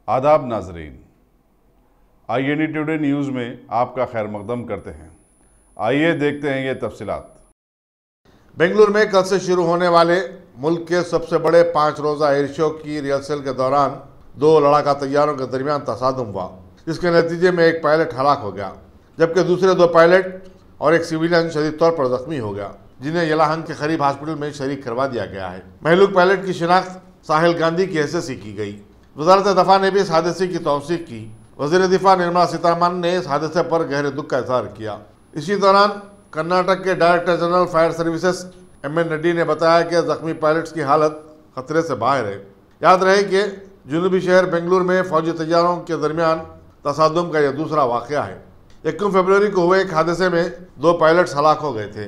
आदाब नाजरीन, INE today news में आपका खैर मकदम करते हैं। आइए देखते हैं ये तफसीलात। बेंगलुरु में कल से शुरू होने वाले मुल्क के सबसे बड़े 5 रोज़ा एयर शो की रिहर्सल के दौरान 2 लड़ाका तैयारों के दरमियान तसादुम हुआ, जिसके नतीजे में एक पायलट हलाक हो गया, जबकि दूसरे 2 पायलट और एक सिविलियन शदीद तौर पर जख्मी हो गया, जिन्हें येलाहंग के करीब हॉस्पिटल में शरीक करवा दिया गया है। महलूक पायलट की शिनाख्त साहिल गांधी की हैसियत से की गई। वजारत दफा ने भी इस हादसे की तौसीक की। वज़ीर दिफा निर्मला सीतारमण ने इस हादसे पर गहरे दुख का इजहार किया। इसी दौरान कर्नाटक के director general fire services MN Reddy ने बताया कि जख्मी पायलट्स की हालत खतरे से बाहर है। याद रहे कि जुनूबी शहर बेंगलुरु में फौजी तैयारों के दरमियान तसादुम का यह दूसरा वाक़या है। 1 फरवरी को हुए एक हादसे में 2 पायलट्स हलाक हो गए थे।